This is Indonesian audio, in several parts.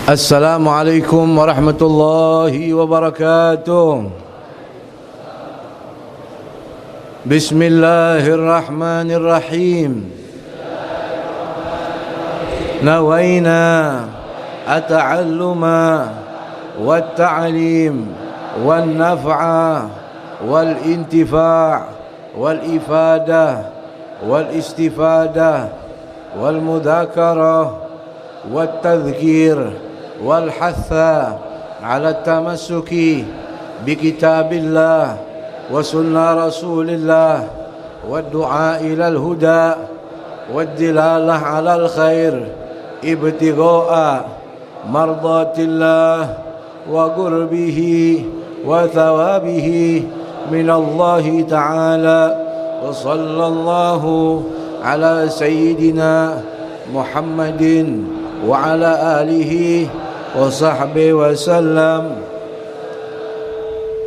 Assalamualaikum warahmatullahi wabarakatuh. Bismillahirrahmanirrahim. Nawaina at-ta'alluma wat-ta'lim wan-naf'a wal-intifa' wal-ifadah wal-istifadah wal-mudzakarah wat-tadhkir والحث على التمسك بكتاب الله وسنة رسول الله والدعاء إلى الهدى والدلالة على الخير ابتغاء مرضات الله وقربه وثوابه من الله تعالى وصلى الله على سيدنا محمد وعلى آله وصحبه وسلم.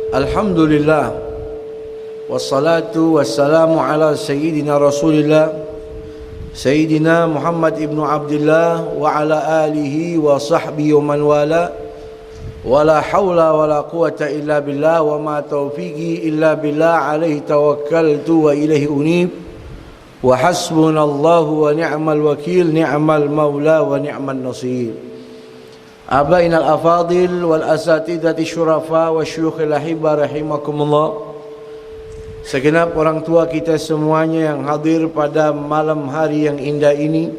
Alhamdulillah wassalatu wassalamu ala sayyidina Rasulillah Sayyidina Muhammad ibnu Abdullah wa ala alihi wa sahbihi wa man wala wa la hawla wa la quwata illa billah wa ma taufiqi illa billah alaihi tawakkaltu wa ilaihi unib wa hasbunallahu wa ni'mal wakil ni'mal maula wa ni'mal nasir. Abainal afadil wal asatidati syurafa wa syuyukhil ahibba rahimakumullah. Segenap orang tua kita semuanya yang hadir pada malam hari yang indah ini,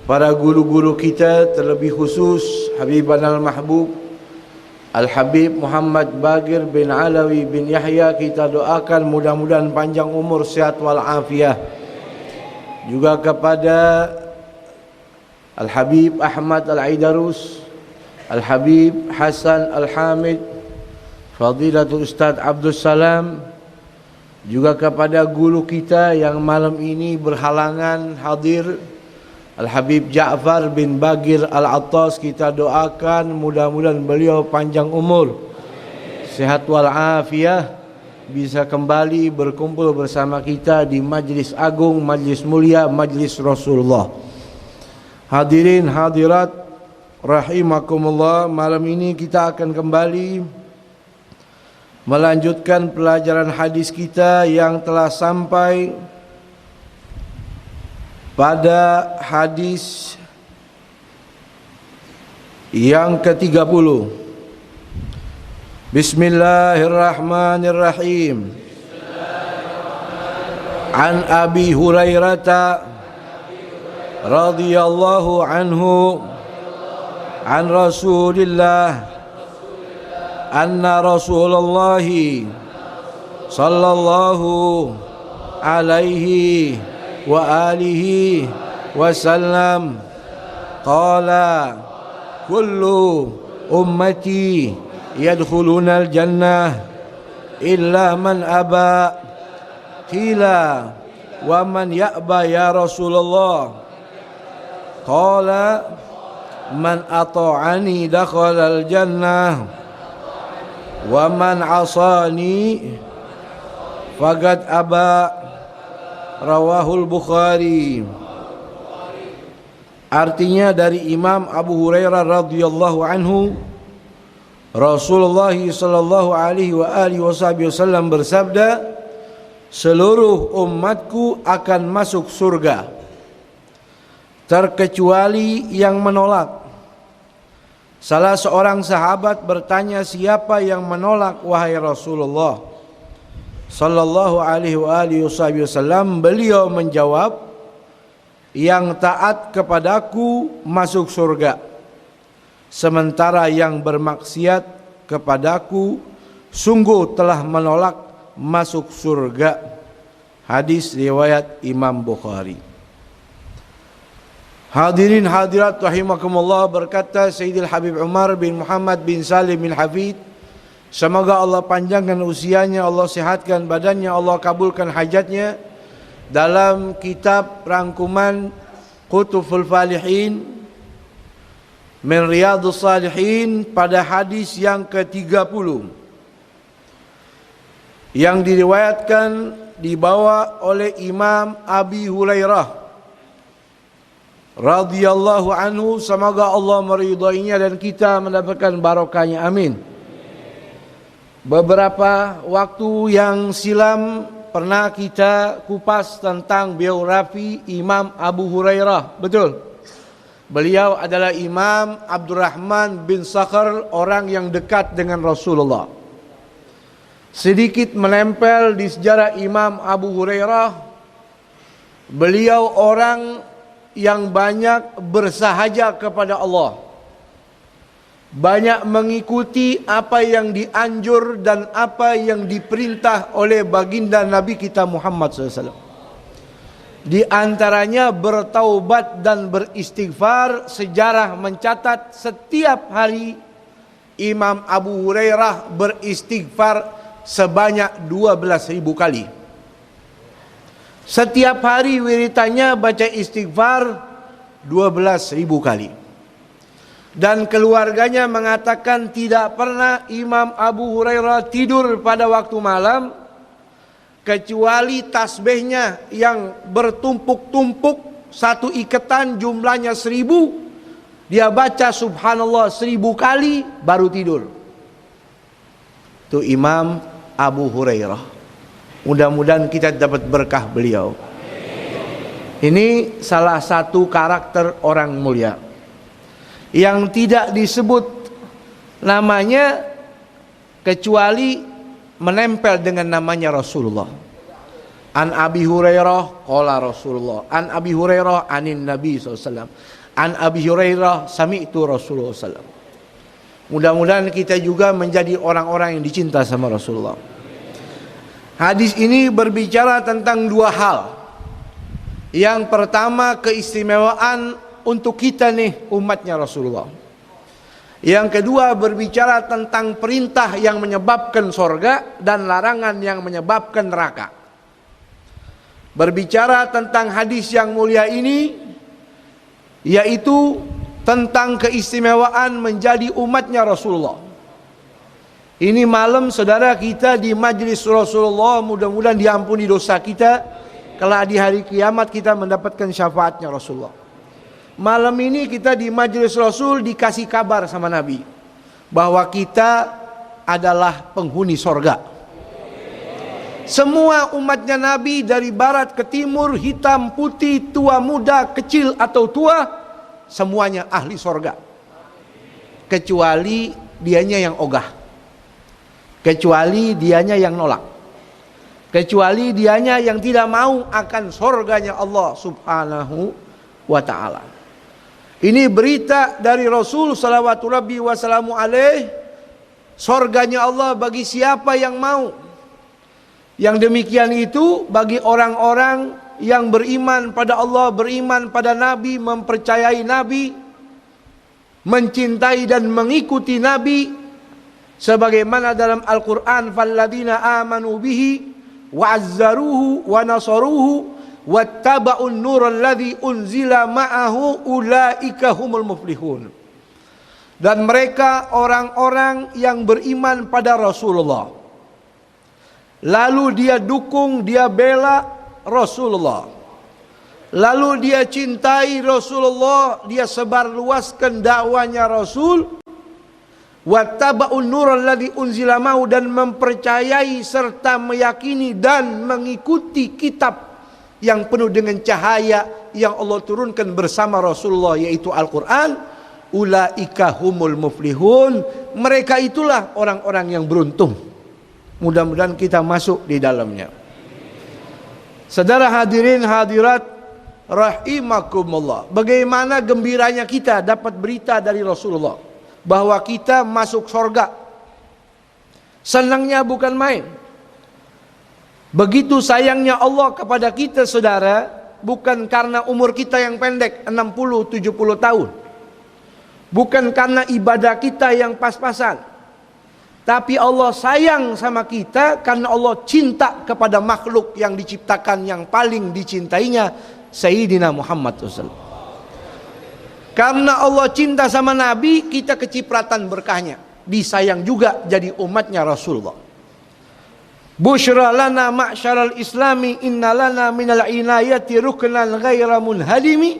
para guru-guru kita, terlebih khusus Habibanal Mahbub Al-Habib Muhammad Bagir bin Alawi bin Yahya, kita doakan mudah-mudahan panjang umur, sehat wal afiah. Juga kepada Al-Habib Ahmad Al-Aidarus, Al-Habib Hasan Al-Hamid, Fadilatul Ustaz Abdul Salam, juga kepada guru kita yang malam ini berhalangan hadir, Al-Habib Ja'far bin Bagir Al-Attas, kita doakan mudah-mudahan beliau panjang umur, sehat wal afiah, bisa kembali berkumpul bersama kita di majlis agung, majlis mulia, majlis Rasulullah. Hadirin hadirat rahimakumullah, malam ini kita akan kembali melanjutkan pelajaran hadis kita yang telah sampai pada hadis yang ke-30. Bismillahirrahmanirrahim. An Abi Hurairah radhiyallahu anhu an Rasulillah anna Rasulullah sallallahu alaihi wa alihi wasallam qala kullu ummati yadkhuluna al-jannah illa man aba. Qila wa man ya'ba ya Rasulullah? Qala man ata'ani dakhala al-jannah wa man asani faqad aba. Rawahul Bukhari. Artinya dari Imam Abu Hurairah radhiyallahu anhu, Rasulullah sallallahu alaihi wa alihi wasallam bersabda, seluruh umatku akan masuk surga terkecuali yang menolak. Salah seorang sahabat bertanya, siapa yang menolak wahai Rasulullah sallallahu alaihi wa alihi wasallam? Beliau menjawab, yang taat kepadaku masuk surga, sementara yang bermaksiat kepadaku sungguh telah menolak masuk surga. Hadis riwayat Imam Bukhari. Hadirin hadirat rahimakumullah, berkata Sayyidil Habib Umar bin Muhammad bin Salim bin Hafid, semoga Allah panjangkan usianya, Allah sehatkan badannya, Allah kabulkan hajatnya, dalam kitab rangkuman Qutuful Falihin min Riyadhus Salihin pada hadis yang ke-30 yang diriwayatkan dibawa oleh Imam Abi Hurairah radhiyallahu anhu, semoga Allah meridainya dan kita mendapatkan barokahnya, amin. Beberapa waktu yang silam pernah kita kupas tentang biografi Imam Abu Hurairah, betul? Beliau adalah Imam Abdurrahman bin Sakhr, orang yang dekat dengan Rasulullah. Sedikit menempel di sejarah Imam Abu Hurairah, beliau orang yang banyak bersahaja kepada Allah, banyak mengikuti apa yang dianjur dan apa yang diperintah oleh baginda Nabi kita Muhammad SAW. Di antaranya bertaubat dan beristighfar. Sejarah mencatat setiap hari Imam Abu Hurairah beristighfar sebanyak 12.000 kali. Setiap hari wiritannya baca istighfar 12.000 kali. Dan keluarganya mengatakan tidak pernah Imam Abu Hurairah tidur pada waktu malam kecuali tasbihnya yang bertumpuk-tumpuk, satu iketan jumlahnya 1.000, dia baca subhanallah 1.000 kali baru tidur. Itu Imam Abu Hurairah. Mudah-mudahan kita dapat berkah beliau. Ini salah satu karakter orang mulia yang tidak disebut namanya kecuali menempel dengan namanya Rasulullah. An Abi Hurairah qala Rasulullah, an Abi Hurairah anin Nabi SAW, an Abi Hurairah sami'tu Rasulullah SAW. Mudah-mudahan kita juga menjadi orang-orang yang dicinta sama Rasulullah. Hadis ini berbicara tentang dua hal. Yang pertama, keistimewaan untuk kita nih umatnya Rasulullah. Yang kedua, berbicara tentang perintah yang menyebabkan sorga dan larangan yang menyebabkan neraka. Berbicara tentang hadis yang mulia ini, yaitu tentang keistimewaan menjadi umatnya Rasulullah. Ini malam saudara kita di majlis Rasulullah, mudah-mudahan diampuni dosa kita. Kelak di hari kiamat kita mendapatkan syafaatnya Rasulullah. Malam ini kita di majlis Rasul dikasih kabar sama Nabi bahwa kita adalah penghuni sorga. Semua umatnya Nabi dari barat ke timur, hitam, putih, tua, muda, kecil atau tua, semuanya ahli sorga. Kecuali dianya yang ogah. Kecuali dianya yang nolak. Kecuali dianya yang tidak mau akan surganya Allah subhanahu wa ta'ala. Ini berita dari Rasul sallallahu rabbi wasallamu alaih. Surganya Allah bagi siapa yang mau. Yang demikian itu bagi orang-orang yang beriman pada Allah, beriman pada Nabi, mempercayai Nabi, mencintai dan mengikuti Nabi. Sebagaimana dalam Al-Quran, falladzina amanu bihi wa'azzaruhu wa nasaruhu wattaba'un nural ladzi unzila ma'ahu ulaika humul muflihun. Dan mereka orang-orang yang beriman pada Rasulullah, lalu dia dukung, dia bela Rasulullah, lalu dia cintai Rasulullah, dia sebarluaskan dakwanya Rasul, wattaba'un nural ladzi unzila ma'ahu, dan mempercayai serta meyakini dan mengikuti kitab yang penuh dengan cahaya yang Allah turunkan bersama Rasulullah, yaitu Al-Quran. Ulaika humul muflihun. Mereka itulah orang-orang yang beruntung. Mudah-mudahan kita masuk di dalamnya. Saudara hadirin hadirat rahimakumullah, bagaimana gembiranya kita dapat berita dari Rasulullah bahwa kita masuk surga. Senangnya bukan main. Begitu sayangnya Allah kepada kita saudara, bukan karena umur kita yang pendek 60-70 tahun, bukan karena ibadah kita yang pas-pasan, tapi Allah sayang sama kita karena Allah cinta kepada makhluk yang diciptakan yang paling dicintainya, Sayyidina Muhammad SAW. Karena Allah cinta sama Nabi, kita kecipratan berkahnya, disayang juga jadi umatnya Rasulullah. Busyra lana ma'syaral islami inna lana minal inayati ruknan ghaira munhadimi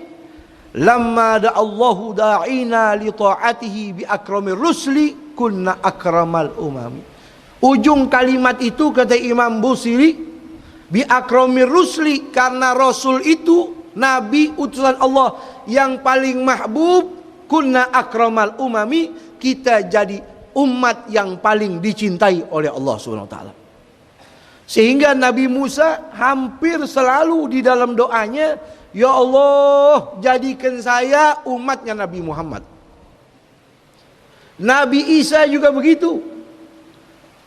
lamma da'allahu da'ina li ta'atihi bi akramir rusli kunna akramal umami. Ujung kalimat itu kata Imam Busiri, bi akramir rusli, karena Rasul itu Nabi utusan Allah yang paling mahbub, kunna akramal umami, kita jadi umat yang paling dicintai oleh Allah Subhanahu wa taala. Sehingga Nabi Musa hampir selalu di dalam doanya, ya Allah, jadikan saya umatnya Nabi Muhammad. Nabi Isa juga begitu.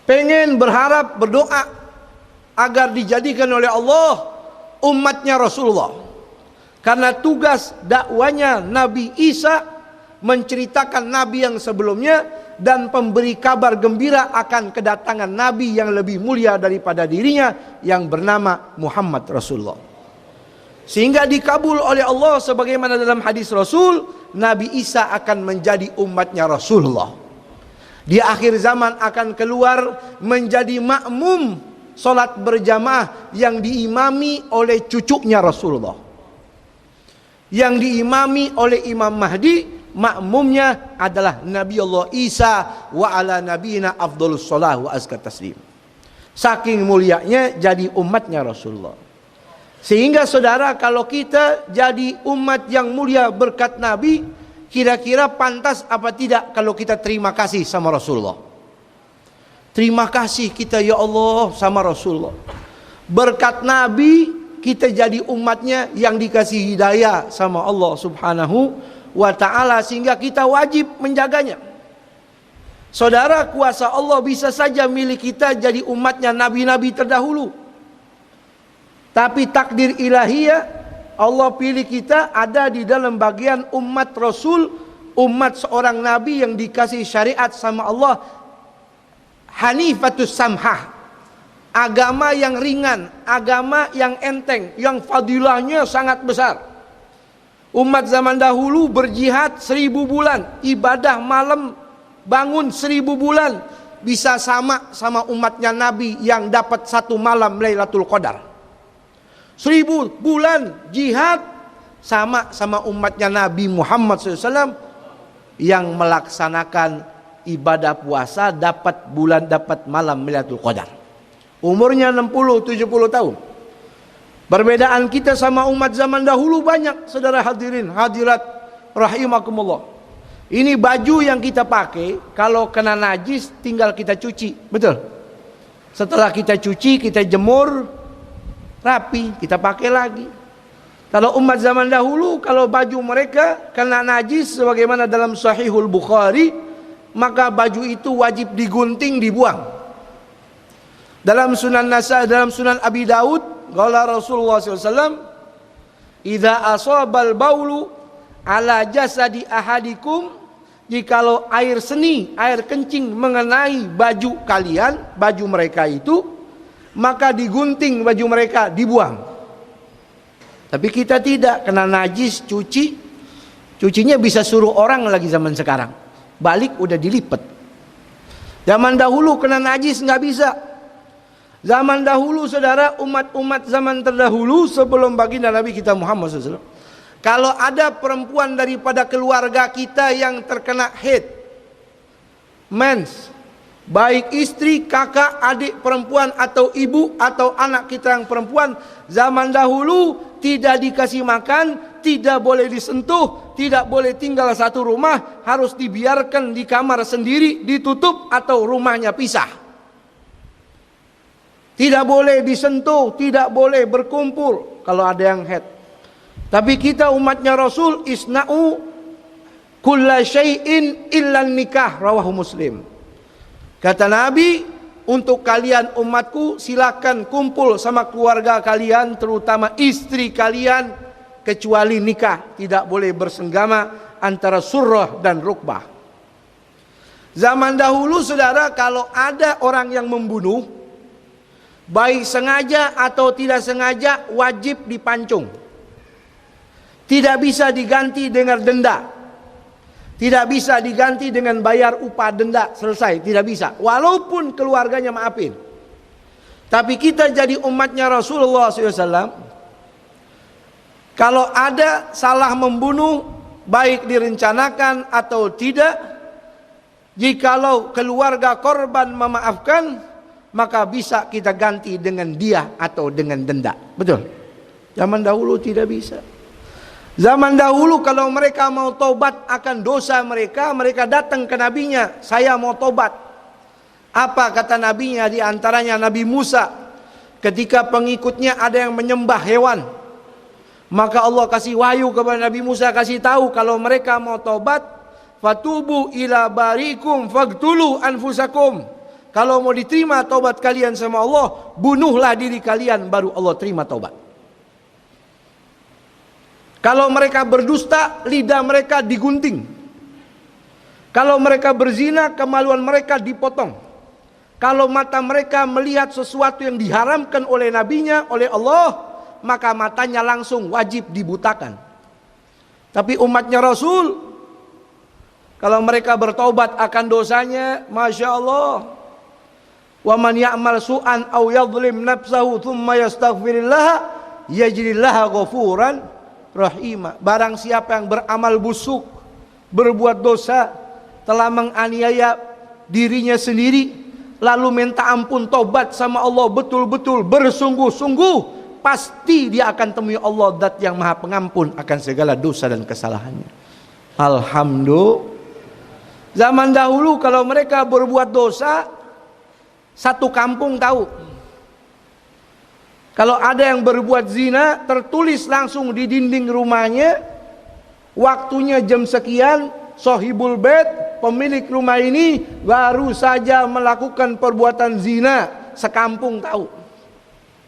Pengen, berharap, berdoa agar dijadikan oleh Allah umatnya Rasulullah. Karena tugas dakwanya Nabi Isa menceritakan Nabi yang sebelumnya dan pemberi kabar gembira akan kedatangan Nabi yang lebih mulia daripada dirinya yang bernama Muhammad Rasulullah. Sehingga dikabul oleh Allah sebagaimana dalam hadis Rasul, Nabi Isa akan menjadi umatnya Rasulullah. Di akhir zaman akan keluar menjadi makmum solat berjamaah yang diimami oleh cucunya Rasulullah, yang diimami oleh Imam Mahdi. Makmumnya adalah Nabi Allah Isa wa ala nabiyina afdhalus shalah wa azka taslim. Saking mulianya jadi umatnya Rasulullah. Sehingga saudara, kalau kita jadi umat yang mulia berkat Nabi, kira-kira pantas apa tidak kalau kita terima kasih sama Rasulullah? Terima kasih kita ya Allah sama Rasulullah. Berkat Nabi kita jadi umatnya yang dikasih hidayah sama Allah Subhanahu wa ta'ala, sehingga kita wajib menjaganya. Saudara, kuasa Allah bisa saja milik kita jadi umatnya nabi-nabi terdahulu. Tapi takdir ilahiyah, Allah pilih kita ada di dalam bagian umat Rasul, umat seorang nabi yang dikasih syariat sama Allah, Hanifatus Samhah, agama yang ringan, agama yang enteng, yang fadilahnya sangat besar. Umat zaman dahulu berjihad 1000 bulan, ibadah malam bangun 1000 bulan, bisa sama umatnya Nabi yang dapat 1 malam Lailatul Qadar. 1000 bulan jihad sama umatnya Nabi Muhammad SAW yang melaksanakan ibadah puasa dapat malam Lailatul Qadar. Umurnya 60-70 tahun. Perbedaan kita sama umat zaman dahulu banyak, saudara hadirin hadirat rahimakumullah. Ini baju yang kita pakai, kalau kena najis tinggal kita cuci, betul? Setelah kita cuci, kita jemur rapi, kita pakai lagi. Kalau umat zaman dahulu, kalau baju mereka kena najis sebagaimana dalam Sahihul Bukhari, maka baju itu wajib digunting, dibuang. Dalam Sunan Nasai, dalam Sunan Abi Daud, qala Rasulullah SAW, idza asabal baulu ala jasadi ahadikum, jikalau air seni, air kencing mengenai baju kalian, baju mereka itu, maka digunting baju mereka, dibuang. Tapi kita tidak, kena najis cucinya bisa suruh orang lagi zaman sekarang, balik udah dilipat. Zaman dahulu kena najis nggak bisa. Zaman dahulu saudara, umat-umat zaman terdahulu sebelum baginda Nabi kita Muhammad SAW, kalau ada perempuan daripada keluarga kita yang terkena haid, mens, baik istri, kakak, adik perempuan atau ibu atau anak kita yang perempuan, zaman dahulu tidak dikasih makan, tidak boleh disentuh, tidak boleh tinggal satu rumah, harus dibiarkan di kamar sendiri, ditutup atau rumahnya pisah. Tidak boleh disentuh, tidak boleh berkumpul kalau ada yang haid. Tapi kita umatnya Rasul, isna'u kulla syai'in illa nikah, rawahu Muslim. Kata Nabi, untuk kalian umatku silakan kumpul sama keluarga kalian, terutama istri kalian, kecuali nikah. Tidak boleh bersenggama antara surrah dan rukbah. Zaman dahulu saudara, kalau ada orang yang membunuh, baik sengaja atau tidak sengaja, wajib dipancung. Tidak bisa diganti dengan denda, tidak bisa diganti dengan bayar upah denda, selesai, tidak bisa. Walaupun keluarganya maafin. Tapi kita jadi umatnya Rasulullah SAW, Kalau ada salah membunuh, baik direncanakan atau tidak, jikalau keluarga korban memaafkan, maka bisa kita ganti dengan diah atau dengan denda. Betul? Zaman dahulu tidak bisa. Zaman dahulu kalau mereka mau tobat akan dosa mereka, mereka datang ke nabinya, saya mau tobat. Apa kata nabinya? Di antaranya Nabi Musa, ketika pengikutnya ada yang menyembah hewan, maka Allah kasih wahyu kepada Nabi Musa, kasih tahu kalau mereka mau tobat, fatubu ila barikum faqtulu anfusakum. Kalau mau diterima tobat kalian sama Allah, bunuhlah diri kalian, baru Allah terima tobat. Kalau mereka berdusta, lidah mereka digunting. Kalau mereka berzina, kemaluan mereka dipotong. Kalau mata mereka melihat sesuatu yang diharamkan oleh nabinya, oleh Allah, maka matanya langsung wajib dibutakan. Tapi umatnya Rasul, kalau mereka bertobat akan dosanya, Masya Allah, wa man ya'mal su'an aw yadhlim nafsahu thumma yastaghfirillah yajidillah ghafuran rahimah. Barang siapa yang beramal busuk, berbuat dosa, telah menganiaya dirinya sendiri, lalu minta ampun, tobat sama Allah betul-betul bersungguh-sungguh, pasti dia akan temui Allah, Zat yang Maha Pengampun akan segala dosa dan kesalahannya. Alhamdulillah. Zaman dahulu kalau mereka berbuat dosa, satu kampung tahu. Kalau ada yang berbuat zina, tertulis langsung di dinding rumahnya, waktunya jam sekian, sohibul bait, pemilik rumah ini baru saja melakukan perbuatan zina. Sekampung tahu.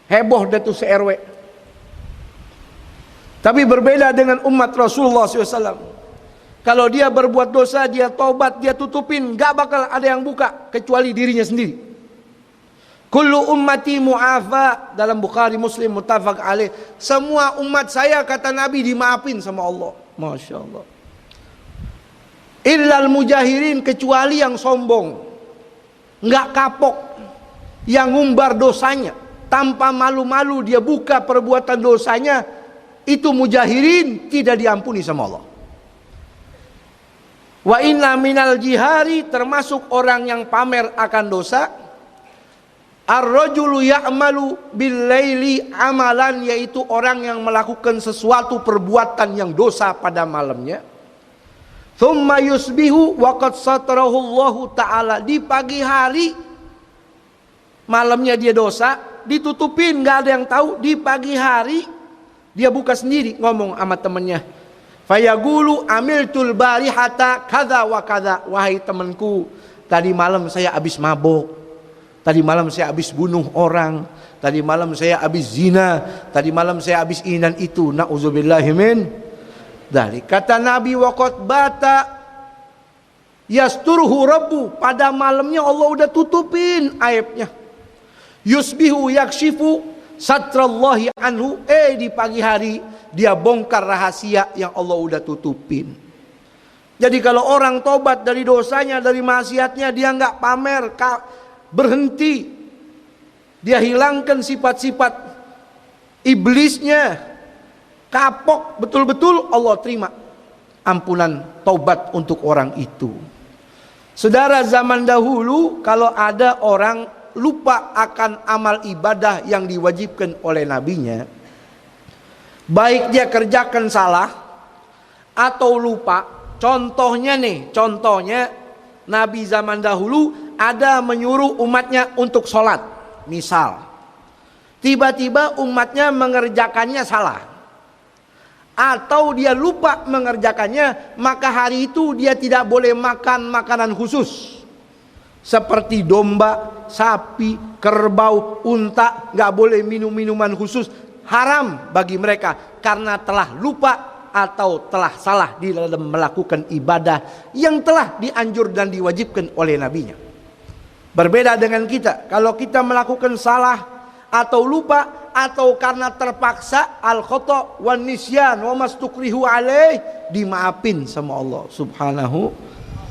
Heboh dah tu se-RW. Tapi berbeda dengan umat Rasulullah SAW. Kalau dia berbuat dosa, dia tobat, dia tutupin, gak bakal ada yang buka kecuali dirinya sendiri. Kullu ummati mu'afa, dalam Bukhari Muslim muttafaq alaih. Semua umat saya, kata Nabi, dimaafin sama Allah. Masya Allah. Illal mujahirin, kecuali yang sombong, nggak kapok, yang ngumbar dosanya tanpa malu-malu, dia buka perbuatan dosanya, itu mujahirin, tidak diampuni sama Allah. Wa inna minal jihari, termasuk orang yang pamer akan dosa, ar-rajulu ya'malu bil-laili amalan, yaitu orang yang melakukan sesuatu perbuatan yang dosa pada malamnya. Thumma yusbihu wa qad satarahu Allah Ta'ala, di pagi hari, malamnya dia dosa, ditutupin, gak ada yang tahu. Di pagi hari dia buka sendiri, ngomong sama temannya, fayaqulu amiltul barihata kadza wa kadza, wahai temanku, tadi malam saya habis mabuk, tadi malam saya habis bunuh orang, tadi malam saya habis zina, tadi malam saya habis ini dan itu. Na'udzubillahi min dzalik. Kata Nabi, waqad bata yasturuhu rabbu, pada malamnya Allah udah tutupin aibnya. Yusbihu yakshifu satrallahi anhu, di pagi hari dia bongkar rahasia yang Allah udah tutupin. Jadi kalau orang tobat dari dosanya, dari maksiatnya, dia nggak pamer, berhenti, dia hilangkan sifat-sifat iblisnya, kapok betul-betul, Allah terima ampunan taubat untuk orang itu. Saudara, zaman dahulu kalau ada orang lupa akan amal ibadah yang diwajibkan oleh nabinya, baik dia kerjakan salah atau lupa. Contohnya Nabi zaman dahulu ada menyuruh umatnya untuk sholat, misal tiba-tiba umatnya mengerjakannya salah, atau dia lupa mengerjakannya, maka hari itu dia tidak boleh makan makanan khusus seperti domba, sapi, kerbau, unta, gak boleh minum minuman khusus, haram bagi mereka karena telah lupa atau telah salah di dalam melakukan ibadah yang telah dianjur dan diwajibkan oleh nabinya. Berbeda dengan kita, kalau kita melakukan salah atau lupa atau karena terpaksa, al-khata' wan nisyan wa mastukrihu alaih, dimaafin sama Allah Subhanahu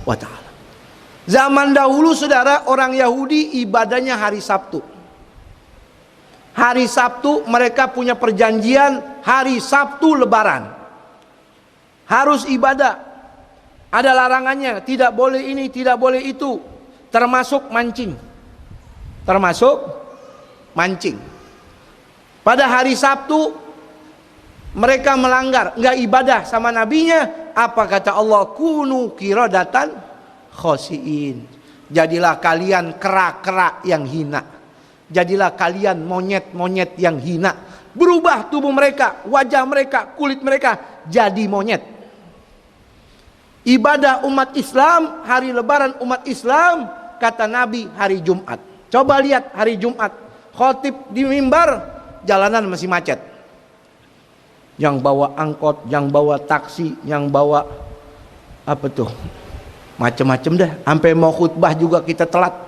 wa ta'ala. Zaman dahulu saudara, orang Yahudi ibadahnya hari Sabtu. Hari Sabtu mereka punya perjanjian, hari Sabtu Lebaran harus ibadah. Ada larangannya, tidak boleh ini, tidak boleh itu, termasuk mancing. Termasuk mancing. Pada hari Sabtu mereka melanggar, enggak ibadah sama nabinya. Apa kata Allah? Kunu qiradatan khasiin. Jadilah kalian kera-kera yang hina. Jadilah kalian monyet-monyet yang hina. Berubah tubuh mereka, wajah mereka, kulit mereka jadi monyet. Ibadah umat Islam, hari lebaran umat Islam, kata Nabi hari Jumat. Coba lihat hari Jumat, khotib di mimbar, jalanan masih macet. Yang bawa angkot, yang bawa taksi, yang bawa apa tuh, macem-macem dah. Sampai mau khutbah juga kita telat.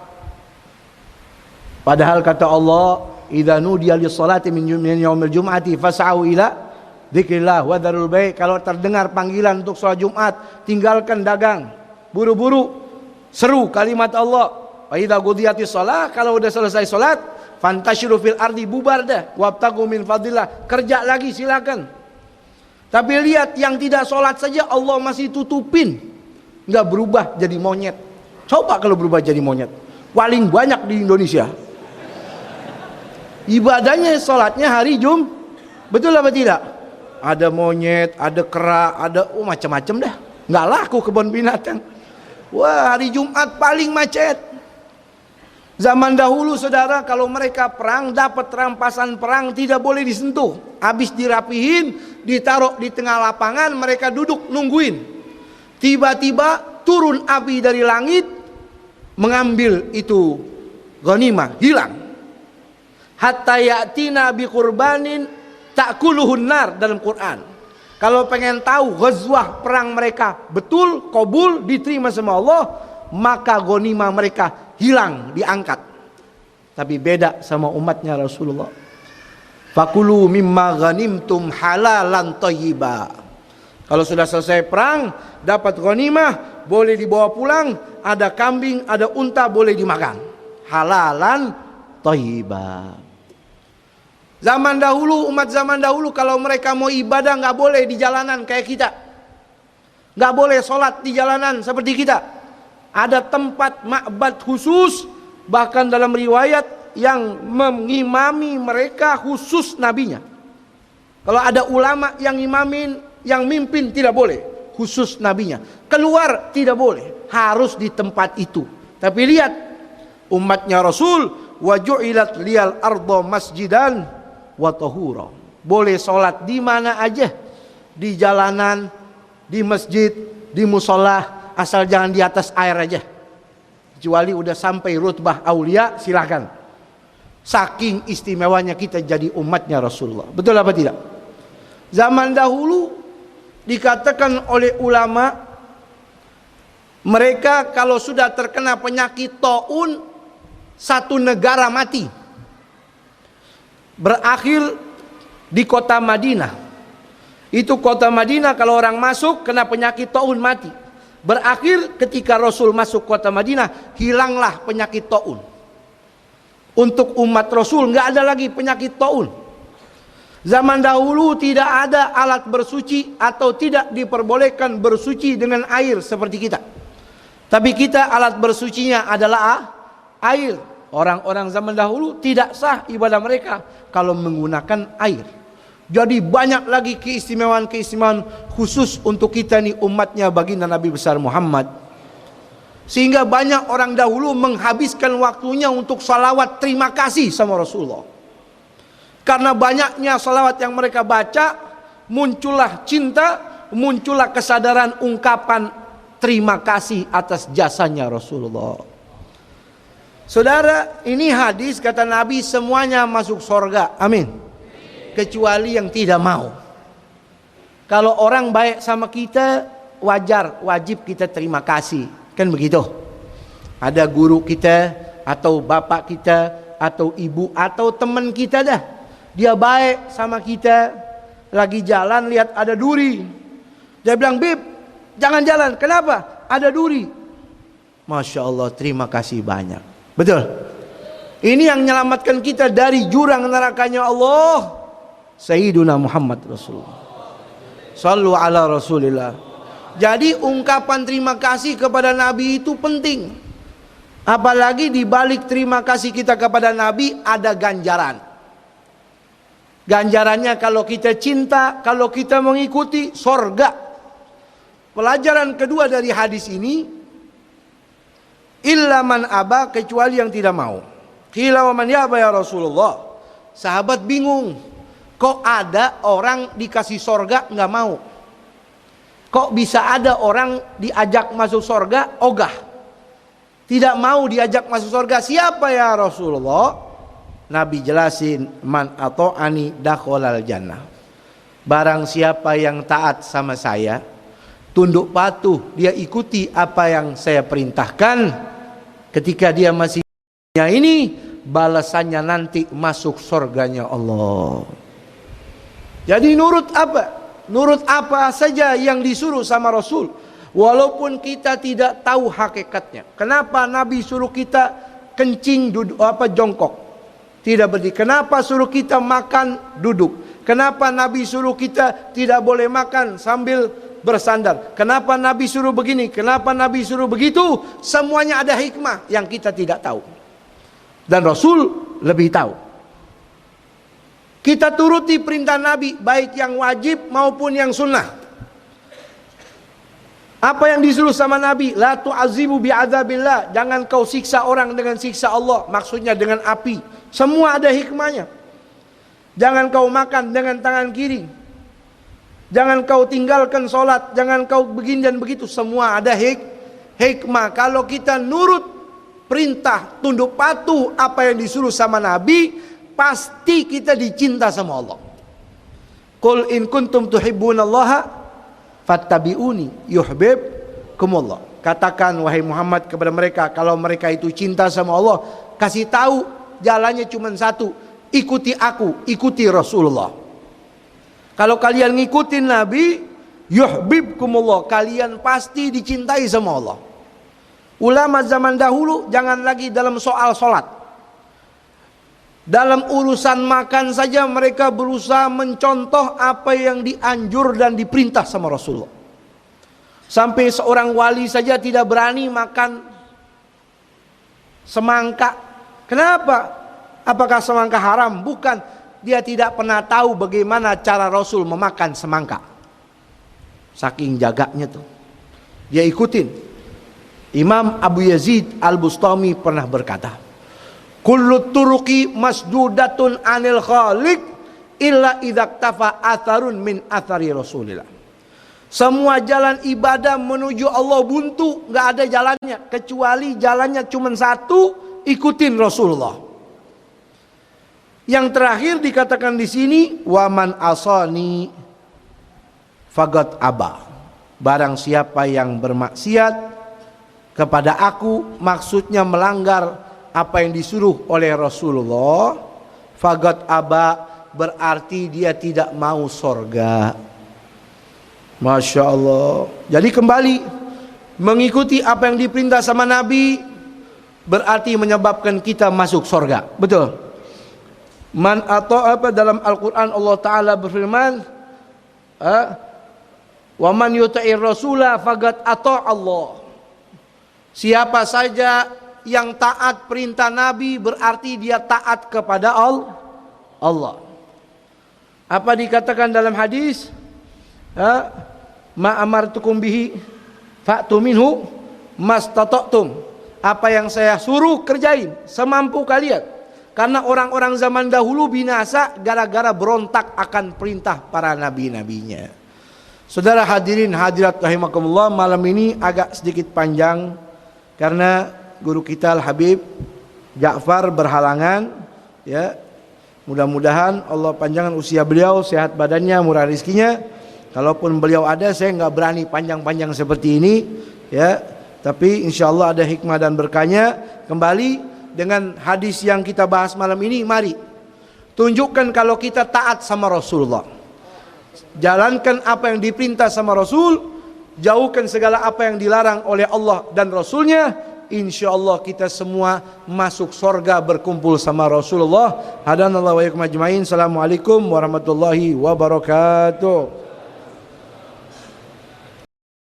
Padahal kata Allah, idza nudiya lis-salati min yaumil jum'ati fas'au ila dzikrillah wa dzarul bai'. Kalau terdengar panggilan untuk salat Jumat, tinggalkan dagang, buru-buru seru kalimat Allah. Wa idza qudiyatis shalah, kalau udah selesai salat, fantashiru fil ardi, bubar dah, wabtagu min fadlillah, kerja lagi silakan. Tapi lihat yang tidak salat saja Allah masih tutupin, enggak berubah jadi monyet. Coba kalau berubah jadi monyet, paling banyak di Indonesia. Ibadahnya salatnya hari betul apa tidak? Ada monyet, ada kera, ada macam-macam dah. Nggak laku kebun binatang. Wah, hari Jumat paling macet. Zaman dahulu saudara, kalau mereka perang, dapat rampasan perang tidak boleh disentuh. Habis dirapihin, ditaruh di tengah lapangan, mereka duduk nungguin. Tiba-tiba turun api dari langit, mengambil itu ghanimah, hilang. Hatta ya'tina bi qurbanin ta'kuluhun nar dalam Quran. Kalau pengen tahu ghazwah perang mereka betul, qabul, diterima sama Allah, maka ghanimah mereka hilang, diangkat. Tapi beda sama umatnya Rasulullah. Fakulu mimma ghanimtum halalan thayyiba. Kalau sudah selesai perang, dapat ghanimah, boleh dibawa pulang, ada kambing, ada unta, boleh dimakan. Halalan thayyiba. Zaman dahulu, umat zaman dahulu kalau mereka mau ibadah nggak boleh di jalanan kayak kita. Nggak boleh sholat di jalanan seperti kita. Ada tempat ma'bad khusus, bahkan dalam riwayat yang mengimami mereka khusus nabinya. Kalau ada ulama yang imamin, yang mimpin tidak boleh, khusus nabinya. Keluar tidak boleh, harus di tempat itu. Tapi lihat umatnya Rasul, wa ju'ilat liyal ardo masjidan wa tahura. Boleh sholat di mana aja, di jalanan, di masjid, di musola, asal jangan di atas air aja. Kecuali udah sampai rutbah aulia, silakan. Saking istimewanya kita jadi umatnya Rasulullah. Betul apa tidak? Zaman dahulu dikatakan oleh ulama, mereka kalau sudah terkena penyakit taun, satu negara mati. Berakhir di kota Madinah. Itu kota Madinah kalau orang masuk kena penyakit taun mati. Berakhir ketika Rasul masuk kota Madinah, hilanglah penyakit taun. Untuk umat Rasul nggak ada lagi penyakit taun. Zaman dahulu tidak ada alat bersuci atau tidak diperbolehkan bersuci dengan air seperti kita. Tapi kita alat bersucinya adalah air. Orang-orang zaman dahulu tidak sah ibadah mereka kalau menggunakan air. Jadi banyak lagi keistimewaan-keistimewaan khusus untuk kita nih umatnya baginda Nabi besar Muhammad. Sehingga banyak orang dahulu menghabiskan waktunya untuk salawat terima kasih sama Rasulullah. Karena banyaknya salawat yang mereka baca, muncullah cinta, muncullah kesadaran ungkapan terima kasih atas jasanya Rasulullah. Saudara, ini hadis kata Nabi semuanya masuk surga. Amin. Kecuali yang tidak mau. Kalau orang baik sama kita, wajar, wajib kita terima kasih. Kan begitu. Ada guru kita, atau bapak kita, atau ibu, atau teman kita dah. Dia baik sama kita. Lagi jalan lihat ada duri. Dia bilang, "Bib, jangan jalan." Kenapa? Ada duri. Masya Allah, terima kasih banyak. Betul. Ini yang menyelamatkan kita dari jurang nerakanya Allah, Sayyiduna Muhammad Rasulullah. Sallu ala Rasulillah. Jadi ungkapan terima kasih kepada Nabi itu penting. Apalagi di balik terima kasih kita kepada Nabi ada ganjaran. Ganjarannya kalau kita cinta, kalau kita mengikuti, sorga. Pelajaran kedua dari hadis ini, illa man aba, kecuali yang tidak mau. Qila wa man yaba ya Rasulullah. Sahabat bingung, kok ada orang dikasih sorga nggak mau? Kok bisa ada orang diajak masuk sorga ogah, tidak mau diajak masuk sorga? Siapa ya Rasulullah? Nabi jelasin, man ata'ani dakhalal jannah. Barang siapa yang taat sama saya, tunduk patuh, dia ikuti apa yang saya perintahkan, ketika dia masih ini, balasannya nanti masuk surganya Allah. Jadi nurut apa? Nurut apa saja yang disuruh sama Rasul, walaupun kita tidak tahu hakikatnya. Kenapa Nabi suruh kita kencing duduk jongkok, tidak berdiri? Kenapa suruh kita makan duduk? Kenapa Nabi suruh kita tidak boleh makan sambil bersandar? Kenapa Nabi suruh begini? Kenapa Nabi suruh begitu? Semuanya ada hikmah yang kita tidak tahu, dan Rasul lebih tahu. Kita turuti perintah Nabi, baik yang wajib maupun yang sunnah. Apa yang disuruh sama Nabi? La tu'azibu bi'adzabillah. Jangan kau siksa orang dengan siksa Allah. Maksudnya dengan api. Semua ada hikmahnya. Jangan kau makan dengan tangan kiri. Jangan kau tinggalkan sholat. Jangan kau begini dan begitu. Semua ada hikmah. Kalau kita nurut perintah, tunduk patuh apa yang disuruh sama Nabi, pasti kita dicinta sama Allah. Qul in kuntum tuhibbunallaha fattabi'uni yuhibbukumullah. Katakan wahai Muhammad kepada mereka, kalau mereka itu cinta sama Allah, kasih tahu jalannya cuma satu, ikuti aku, ikuti Rasulullah. Kalau kalian ngikutin Nabi, yuhibbukumullah, kalian pasti dicintai sama Allah. Ulama zaman dahulu jangan lagi dalam soal sholat, dalam urusan makan saja mereka berusaha mencontoh apa yang dianjur dan diperintah sama Rasulullah. Sampai seorang wali saja tidak berani makan semangka. Kenapa? Apakah semangka haram? Bukan. Dia tidak pernah tahu bagaimana cara Rasul memakan semangka. Saking jaganya tuh, dia ikutin. Imam Abu Yazid Al-Bustami pernah berkata, kullu turuqi masdudatun anil khaliq illa idaktafa atharun min athari Rasulillah. Semua jalan ibadah menuju Allah buntu, nggak ada jalannya kecuali jalannya cuma satu, ikutin Rasulullah. Yang terakhir dikatakan di sini, waman asani fagat aba. Barang siapa yang bermaksiat kepada aku, maksudnya melanggar apa yang disuruh oleh Rasulullah, fagat aba, berarti dia tidak mau sorga. Masya Allah. Jadi kembali mengikuti apa yang diperintah sama Nabi berarti menyebabkan kita masuk sorga. Betul. Man atau apa dalam Al-Quran Allah Ta'ala berfirman, wa man yuta'ir rasulah fagat atau Allah. Siapa saja yang taat perintah Nabi berarti dia taat kepada Allah. Apa dikatakan dalam hadis? Ma amartukum bihi fa'tu minhu mastata'tum. Apa yang saya suruh kerjain semampu kalian. Karena orang-orang zaman dahulu binasa gara-gara berontak akan perintah para nabi-nabinya. Saudara hadirin hadirat rahimakumullah, malam ini agak sedikit panjang karena guru kita Al-Habib Ja'far berhalangan, ya. Mudah-mudahan Allah panjangkan usia beliau, sehat badannya, murah rezekinya. Kalaupun beliau ada, saya nggak berani panjang-panjang seperti ini, ya. Tapi insya Allah ada hikmah dan berkahnya. Kembali dengan hadis yang kita bahas malam ini, mari tunjukkan kalau kita taat sama Rasulullah. Jalankan apa yang diperintah sama Rasul, jauhkan segala apa yang dilarang oleh Allah dan Rasulnya. insyaallah kita semua masuk surga berkumpul sama Rasulullah. Hadanallahu wa iyyakum ajmain. Assalamualaikum warahmatullahi wabarakatuh.